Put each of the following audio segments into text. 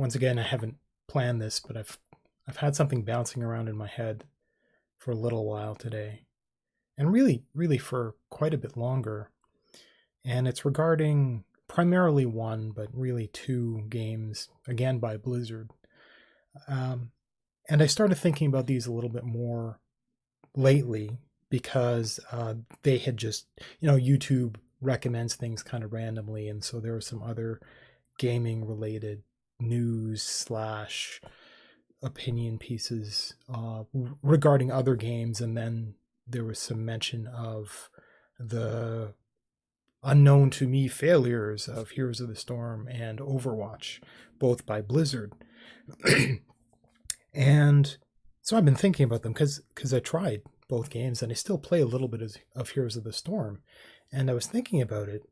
once again, I haven't planned this, but I've had something bouncing around in my head for a little while today, and really for quite a bit longer. And it's regarding primarily one, but really two games, again by Blizzard. Um, and I started thinking about these a little bit more lately because they had just, YouTube recommends things kind of randomly, and so there were some other gaming related news slash opinion pieces regarding other games, and then there was some mention of the unknown to me failures of Heroes of the Storm and Overwatch, both by Blizzard. And so I've been thinking about them because I tried both games and I still play a little bit of Heroes of the Storm. And I was thinking about it,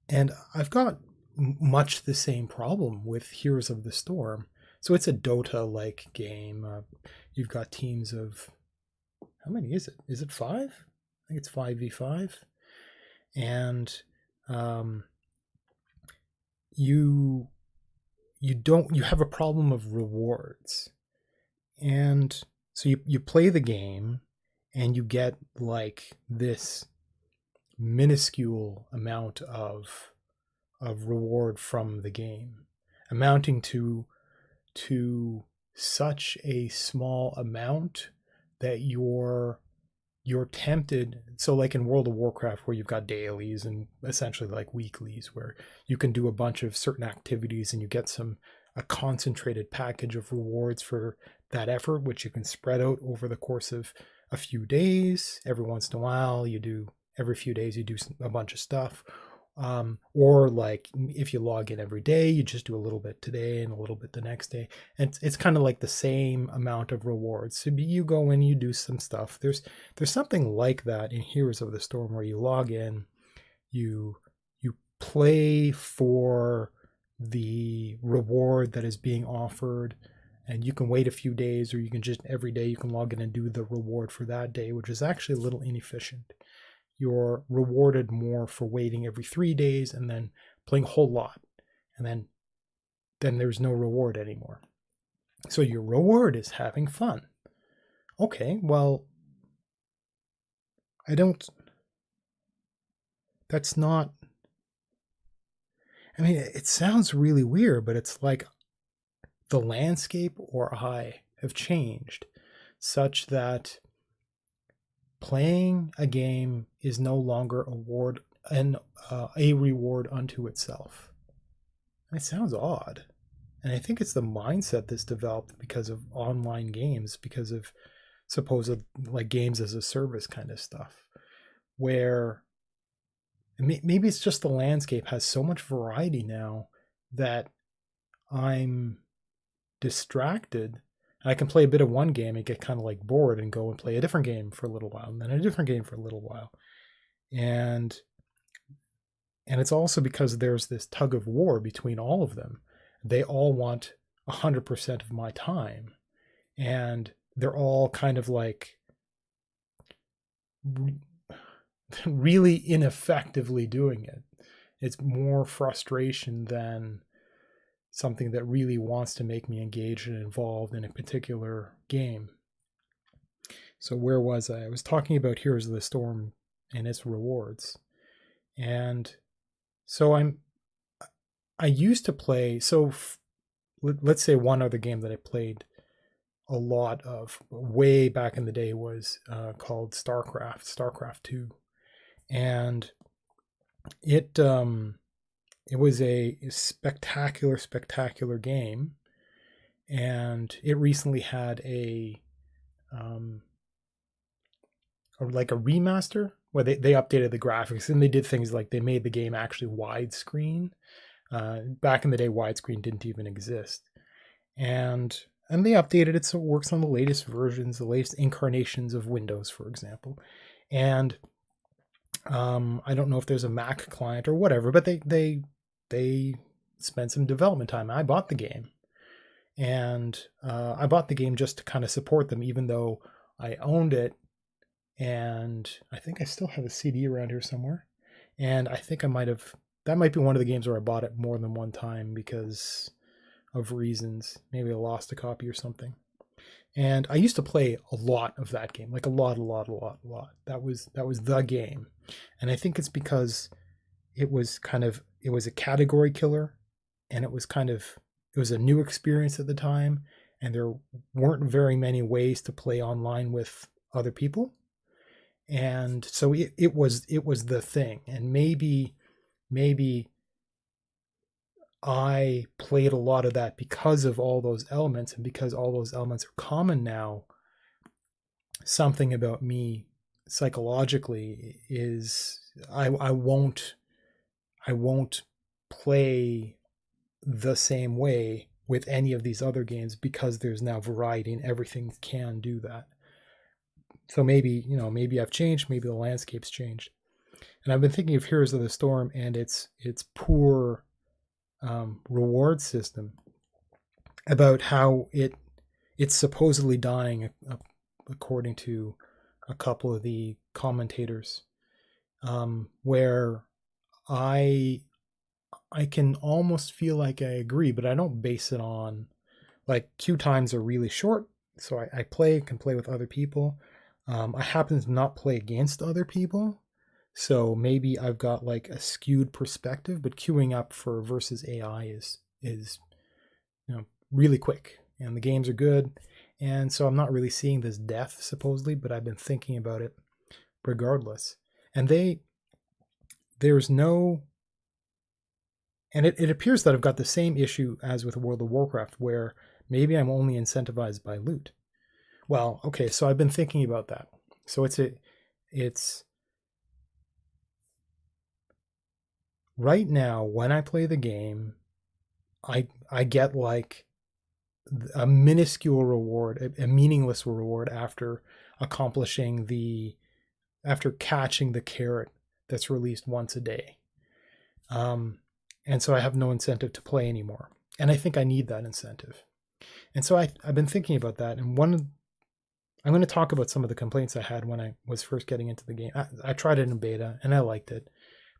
and I've got much the same problem with Heroes of the Storm. So it's a Dota-like game. You've got teams of, how many is it? Is it 5? I think it's 5v5. And you have a problem of rewards. And so you play the game and you get like this minuscule amount of reward from the game, amounting to such a small amount that you're tempted. So like in World of Warcraft, where you've got dailies and essentially like weeklies, where you can do a bunch of certain activities and you get a concentrated package of rewards for that effort, which you can spread out over the course of a few days. Every once in a while, every few days you do a bunch of stuff. Or like if you log in every day, you just do a little bit today and a little bit the next day. And it's kind of like the same amount of rewards. So you go in, you do some stuff. There's something like that in Heroes of the Storm, where you log in, you play for the reward that is being offered, and you can wait a few days, or you can just every day you can log in and do the reward for that day, which is actually a little inefficient. You're rewarded more for waiting every 3 days and then playing a whole lot, and then there's no reward anymore. So your reward is having fun. Okay, well, that's not, I mean, it sounds really weird, but it's like the landscape or I have changed such that playing a game is no longer a reward unto itself. It sounds odd. And I think it's the mindset that's developed because of online games, because of supposed like games as a service kind of stuff, where maybe it's just the landscape has so much variety now that I'm distracted. I can play a bit of one game and get kind of like bored and go and play a different game for a little while, and then a different game for a little while. And it's also because there's this tug of war between all of them. They all want 100% of my time, and they're all kind of like really ineffectively doing it. It's more frustration than something that really wants to make me engaged and involved in a particular game. So where was I? I was talking about Heroes of the Storm and its rewards. And so I used to play, so let's say one other game that I played a lot of way back in the day was called StarCraft 2. And it was a spectacular game, and it recently had a remaster where they updated the graphics, and they did things like they made the game actually widescreen. Back in the day, widescreen didn't even exist, and they updated it so it works on the latest versions, the latest incarnations of Windows, for example. And I don't know if there's a Mac client or whatever, but they spent some development time. I bought the game, and I bought the game just to kind of support them, even though I owned it. And I think I still have a CD around here somewhere. And I think that might be one of the games where I bought it more than one time, because of reasons. Maybe I lost a copy or something. And I used to play a lot of that game, like a lot. That was the game. And I think it's because it was a category killer, and it was a new experience at the time, and there weren't very many ways to play online with other people. And so it was the thing. And maybe I played a lot of that because of all those elements, and because all those elements are common now. Something about me psychologically is I won't play the same way with any of these other games, because there's now variety and everything can do that. So maybe I've changed, maybe the landscape's changed. And I've been thinking of Heroes of the Storm and its poor reward system, about how it's supposedly dying, according to a couple of the commentators, where I can almost feel like I agree, but I don't base it on, like, queue times are really short, so I can play with other people. I happen to not play against other people, so maybe I've got like a skewed perspective, but queuing up for versus AI is really quick, and the games are good, and so I'm not really seeing this death supposedly, but I've been thinking about it regardless. And there's no, and it appears that I've got the same issue as with World of Warcraft, where maybe I'm only incentivized by loot. Well, okay, so I've been thinking about that. So it's right now, when I play the game, I get like a minuscule reward, a meaningless reward, after catching the carrot that's released once a day. And so I have no incentive to play anymore. And I think I need that incentive. And so I've been thinking about that. And I'm going to talk about some of the complaints I had when I was first getting into the game. I tried it in beta and I liked it,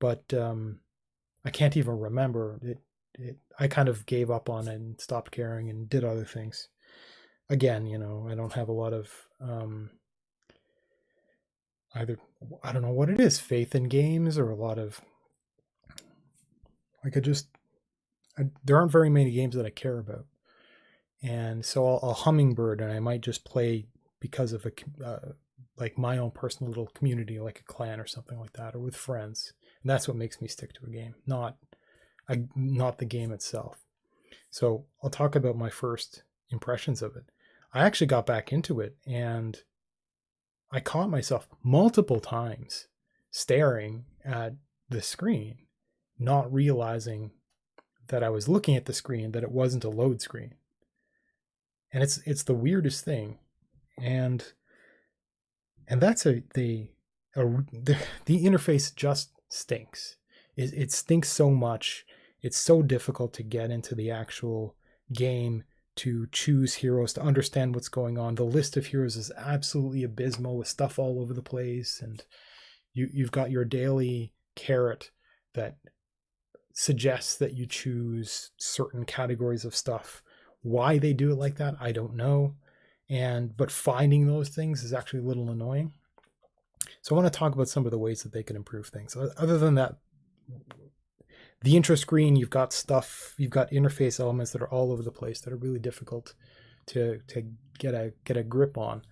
but I can't even remember it. I kind of gave up on it and stopped caring and did other things. Again, I don't have a lot of either, I don't know what it is, faith in games, or a lot of, like, there aren't very many games that I care about. And so I'll hummingbird, and I might just play because of like my own personal little community, like a clan or something like that, or with friends. And that's what makes me stick to a game, not the game itself. So I'll talk about my first impressions of it. I actually got back into it, and I caught myself multiple times staring at the screen, not realizing that I was looking at the screen, that it wasn't a load screen. And it's the weirdest thing. And that's the interface just stinks. It stinks so much. It's so difficult to get into the actual game, to choose heroes, to understand what's going on. The list of heroes is absolutely abysmal, with stuff all over the place. And you've got your daily carrot that suggests that you choose certain categories of stuff. Why they do it like that, I don't know. But finding those things is actually a little annoying. So I want to talk about some of the ways that they can improve things. Other than that, the intro screen, you've got interface elements that are all over the place that are really difficult to get a grip on.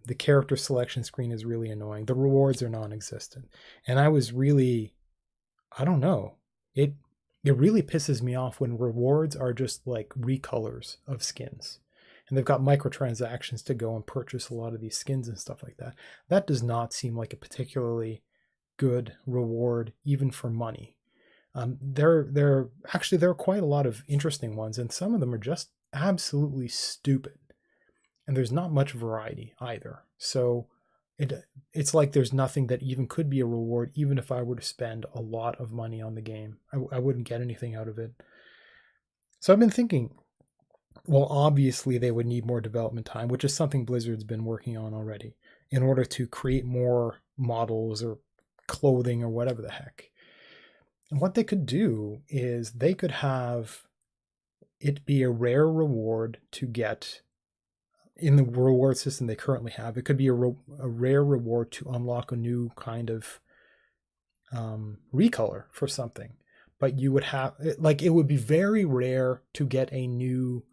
The character selection screen is really annoying. The rewards are non-existent. And I don't know. It really pisses me off when rewards are just like recolors of skins. And they've got microtransactions to go and purchase a lot of these skins and stuff like that. That does not seem like a particularly good reward, even for money. There are quite a lot of interesting ones, and some of them are just absolutely stupid. And there's not much variety either. So it's like there's nothing that even could be a reward, even if I were to spend a lot of money on the game. I wouldn't get anything out of it. So I've been thinking, well, obviously they would need more development time, which is something Blizzard's been working on already, in order to create more models or clothing or whatever the heck. And what they could do is they could have it be a rare reward to get in the reward system they currently have. It could be a rare reward to unlock a new kind of recolor for something, but you would have, like, it would be very rare to get a new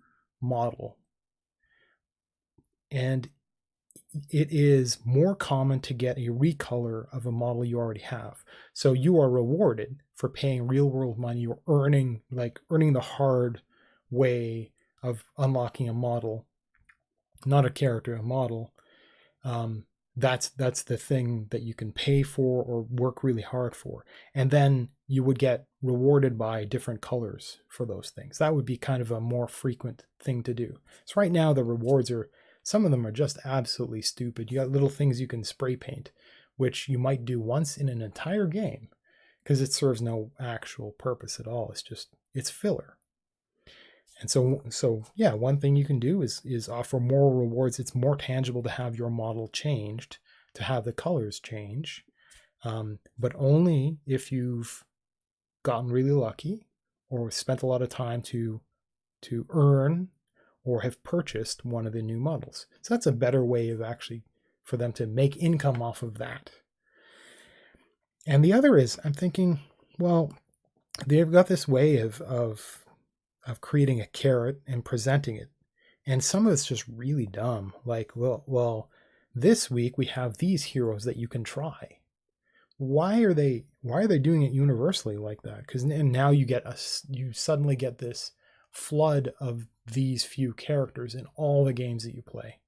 model, and it is more common to get a recolor of a model you already have. So you are rewarded for paying real world money or earning the hard way of unlocking a model, not a character, a model. That's the thing that you can pay for or work really hard for. And then you would get rewarded by different colors for those things. That would be kind of a more frequent thing to do. So right now the rewards are, some of them are just absolutely stupid. You got little things you can spray paint, which you might do once in an entire game because it serves no actual purpose at all. It's filler. And so yeah, one thing you can do is offer more rewards. It's more tangible to have your model changed, to have the colors change, but only if you've gotten really lucky or spent a lot of time to earn or have purchased one of the new models. So that's a better way of actually for them to make income off of that. And the other is, I'm thinking, well, they've got this way of creating a carrot and presenting it. And some of it's just really dumb. Like, well, this week we have these heroes that you can try. Why are they doing it universally like that? Because now you suddenly get this flood of these few characters in all the games that you play,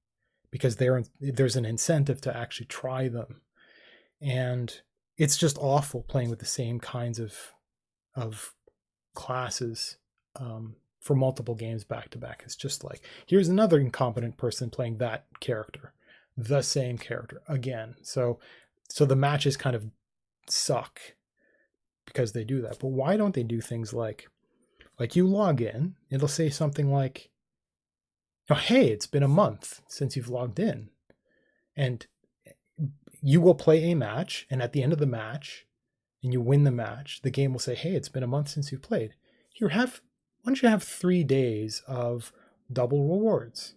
because there's an incentive to actually try them. And it's just awful playing with the same kinds of classes for multiple games back to back. It's just like, here's another incompetent person playing that character, the same character again. So the matches kind of suck because they do that. But why don't they do things like you log in, it'll say something like, oh, hey, it's been a month since you've logged in. And you will play a match, and at the end of the match, and you win the match, the game will say, hey, it's been a month since you played. Why don't you have 3 days of double rewards?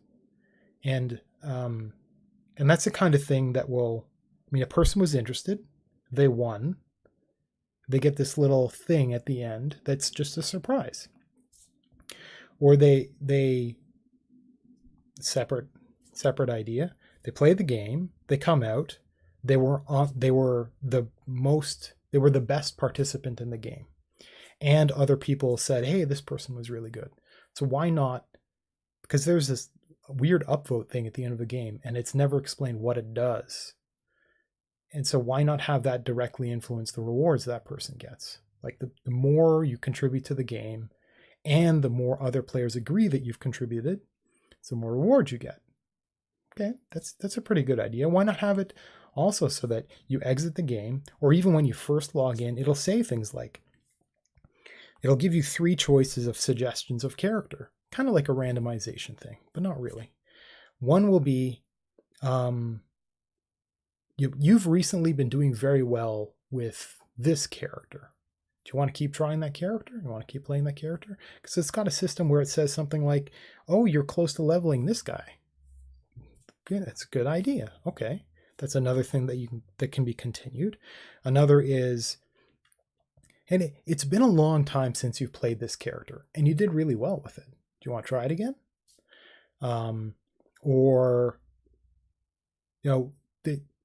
And that's the kind of thing that will, a person was interested, they won, they get this little thing at the end that's just a surprise. Or they separate idea, they play the game, they come out, they were the best participant in the game, and other people said, hey, this person was really good. So why not, because there's this weird upvote thing at the end of the game and it's never explained what it does. And so why not have that directly influence the rewards that person gets? Like the more you contribute to the game and the more other players agree that you've contributed, the more rewards you get. Okay, that's a pretty good idea. Why not have it also so that you exit the game, or even when you first log in, it'll say things like, it'll give you 3 choices of suggestions of character, kind of like a randomization thing, but not really. One will be, you've recently been doing very well with this character. Do you want to keep trying that character? You want to keep playing that character? Because it's got a system where it says something like, oh, you're close to leveling this guy. Good, that's a good idea. Okay. That's another thing that can be continued. Another is, and it's been a long time since you've played this character and you did really well with it. Do you want to try it again? Or,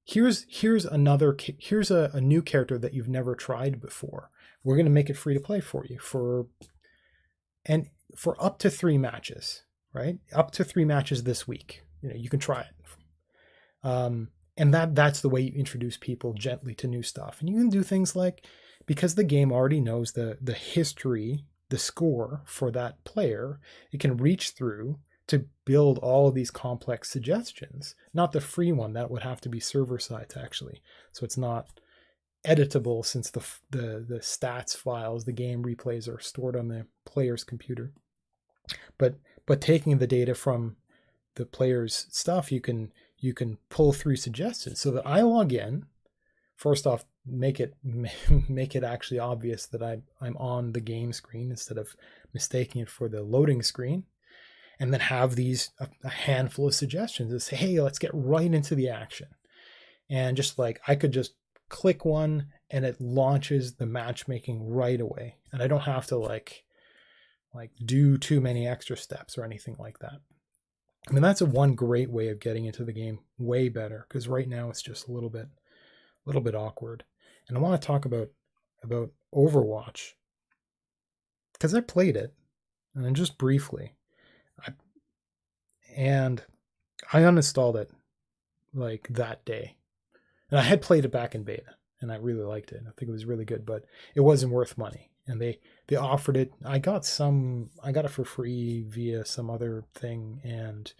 here's a new character that you've never tried before. We're going to make it free to play for you for up to 3 matches, right? Up to 3 matches this week. You can try it. And that's the way you introduce people gently to new stuff. And you can do things like, because the game already knows the history, the score for that player, it can reach through to build all of these complex suggestions. Not the free one, that would have to be server side actually. So it's not editable, since the stats files, the game replays, are stored on the player's computer. But taking the data from the player's stuff, you can pull through suggestions, so that I log in. First off, make it actually obvious that I'm on the game screen instead of mistaking it for the loading screen, and then have these a handful of suggestions that say, hey, let's get right into the action. And just like I could just click one and it launches the matchmaking right away. And I don't have to like do too many extra steps or anything like that. I mean, that's one great way of getting into the game way better, because right now it's just a little bit awkward. And I want to talk about Overwatch, because I played it, and then just briefly, and I uninstalled it like that day. And I had played it back in beta, and I really liked it. I think it was really good, but it wasn't worth money. And they offered it. I got it for free via some other thing, and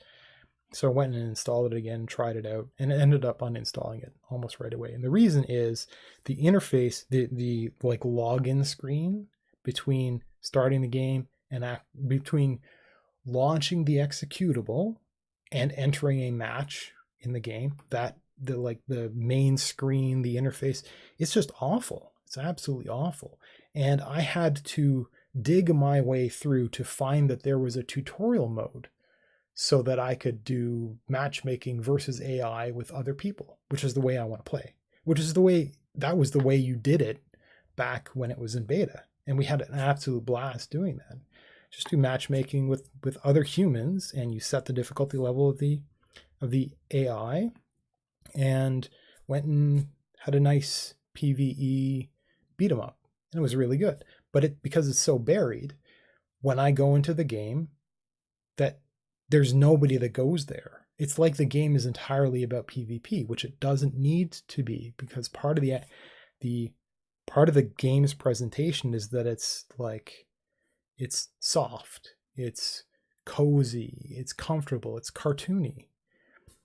so I went and installed it again, tried it out, and ended up uninstalling it almost right away. And the reason is the interface, the like login screen between starting the game and between launching the executable and entering a match in the game, that the main screen, the interface, it's just awful. It's absolutely awful. And I had to dig my way through to find that there was a tutorial mode so that I could do matchmaking versus AI with other people, which is the way I want to play, that was the way you did it back when it was in beta. And we had an absolute blast doing that. Just do matchmaking with other humans, and you set the difficulty level of the AI, and went and had a nice PvE beat 'em up. And it was really good. But because it's so buried, when I go into the game, that there's nobody that goes there. It's like the game is entirely about PvP, which it doesn't need to be, because part of the game's presentation is that it's soft, it's cozy, it's comfortable, it's cartoony.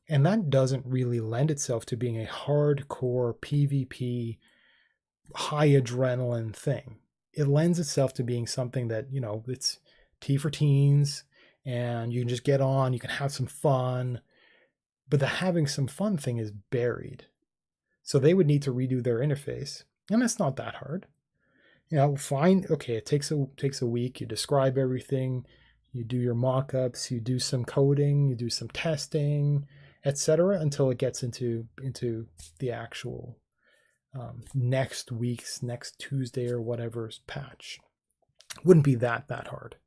And that doesn't really lend itself to being a hardcore PvP, high adrenaline thing. It lends itself to being something that, it's tea for teens, and you can just get on, you can have some fun. But the having some fun thing is buried. So they would need to redo their interface. And it's not that hard. Fine. Okay, it takes a week. You describe everything. You do your mock-ups. You do some coding. You do some testing, etc., until it gets into the actual next Tuesday or whatever's patch. Wouldn't be that hard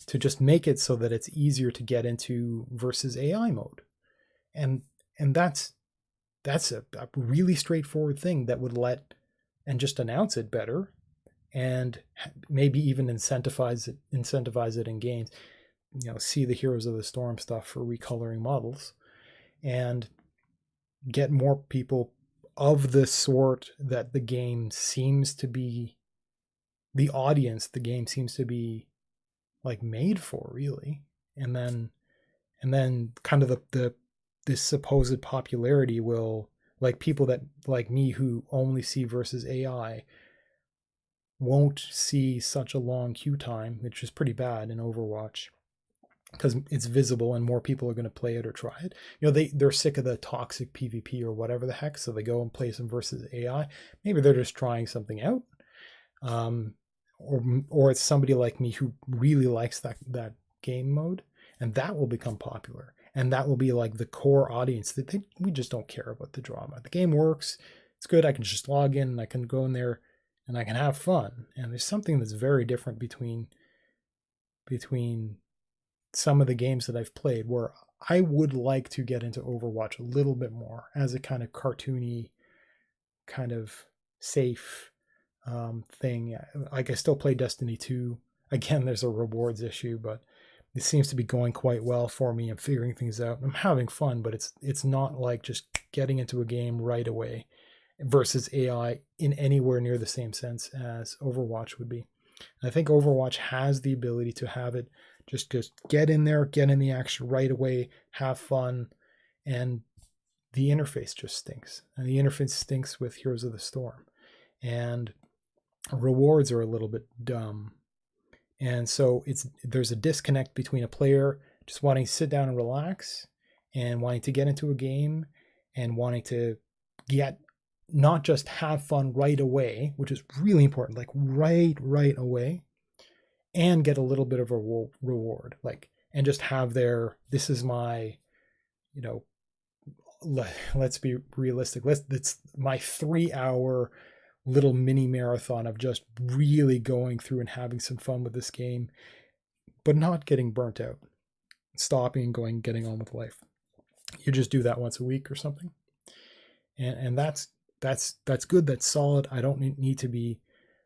to just make it so that it's easier to get into versus AI mode, and that's a really straightforward thing that would and just announce it better, and maybe even incentivize it in games. See the Heroes of the Storm stuff for recoloring models, and get more people of the sort that the game seems to be, the audience the game seems to be like made for, really. And then kind of this supposed popularity will, like, people that like me who only see versus AI won't see such a long queue time, which is pretty bad in Overwatch, because it's visible and more people are going to play it or try it. They're sick of the toxic PvP or whatever the heck, so they go and play some versus AI. Maybe they're just trying something out, or it's somebody like me who really likes that game mode, and that will become popular, and that will be like the core audience that we just don't care about the drama. The game works, it's good. I can just log in and I can go in there and I can have fun. And there's something that's very different between some of the games that I've played, where I would like to get into Overwatch a little bit more as a kind of cartoony, kind of safe thing. Like, I still play Destiny 2. Again, there's a rewards issue, but it seems to be going quite well for me. I'm figuring things out. I'm having fun, but it's not like just getting into a game right away versus AI in anywhere near the same sense as Overwatch would be. And I think Overwatch has the ability to have it just get in there, get in the action right away, have fun, and the interface just stinks. And the interface stinks with Heroes of the Storm. And rewards are a little bit dumb. And so there's a disconnect between a player just wanting to sit down and relax and wanting to get into a game and wanting to get, not just have fun right away, which is really important, like right away, and get a little bit of a reward, like, and just have their, this is my, you know, let's be realistic. It's my 3 hour little mini marathon of just really going through and having some fun with this game, but not getting burnt out, stopping and going, getting on with life. You just do that once a week or something. And that's good. That's solid. I don't need to be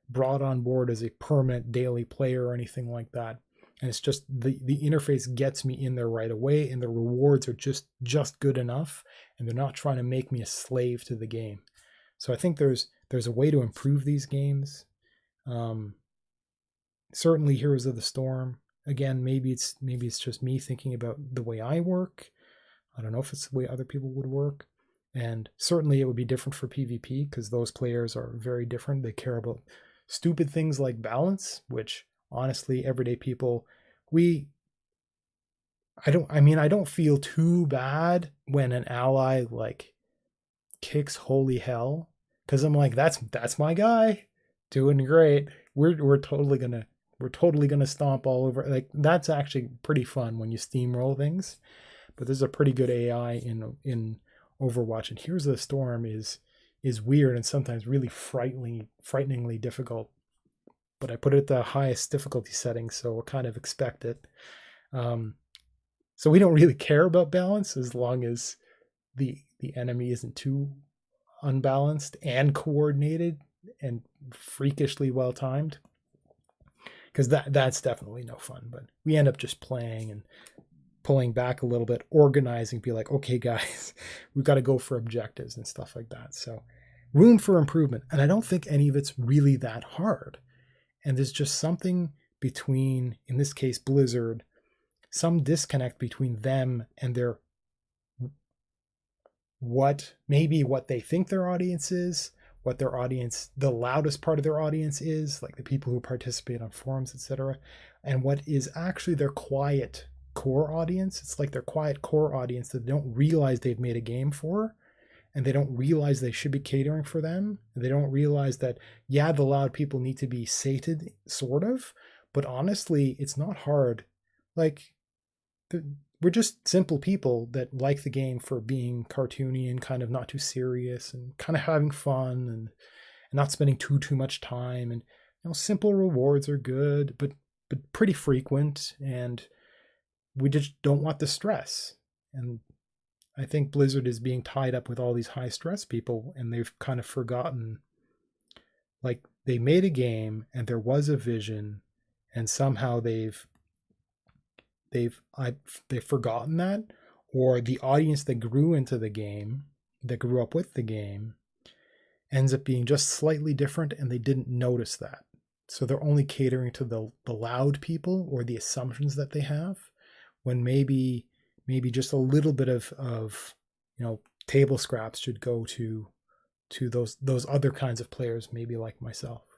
brought on board as a permanent daily player or anything like that. And it's just the interface gets me in there right away, and the rewards are just good enough, and they're not trying to make me a slave to the game. So I think there's a way to improve these games. Certainly Heroes of the Storm, again, maybe it's just me thinking about the way I work. I don't know if it's the way other people would work. And certainly it would be different for PvP, because those players are very different. They care about stupid things like balance, which honestly, everyday people, I don't feel too bad when an ally like kicks holy hell, because I'm like, that's my guy doing great. We're totally gonna stomp all over. Like, that's actually pretty fun when you steamroll things. But there's a pretty good AI in Overwatch, and Heroes of the Storm is weird and sometimes really frighteningly difficult. But I put it at the highest difficulty setting, so we'll kind of expect it. So we don't really care about balance as long as the enemy isn't too unbalanced and coordinated and freakishly well timed, because that's definitely no fun. But we end up just playing and pulling back a little bit, organizing, be like, okay, guys, we've got to go for objectives and stuff like that. So room for improvement. And I don't think any of it's really that hard. And there's just something between, in this case, Blizzard, some disconnect between them and their, what they think their audience is, what their audience, the loudest part of their audience is, like the people who participate on forums, etc., and what is actually their quiet core audience. It's like their quiet core audience that they don't realize they've made a game for, and they don't realize they should be catering for them. And they don't realize that, yeah, the loud people need to be sated, sort of, but honestly, it's not hard. Like, we're just simple people that like the game for being cartoony and kind of not too serious and kind of having fun and not spending too much time. And simple rewards are good, but pretty frequent, and we just don't want the stress. And I think Blizzard is being tied up with all these high stress people, and they've kind of forgotten, like, they made a game and there was a vision, and somehow they've forgotten that, or the audience that grew into the game, that grew up with the game, ends up being just slightly different, and they didn't notice that. So they're only catering to the loud people or the assumptions that they have, when maybe just a little bit of table scraps should go to those other kinds of players, maybe like myself.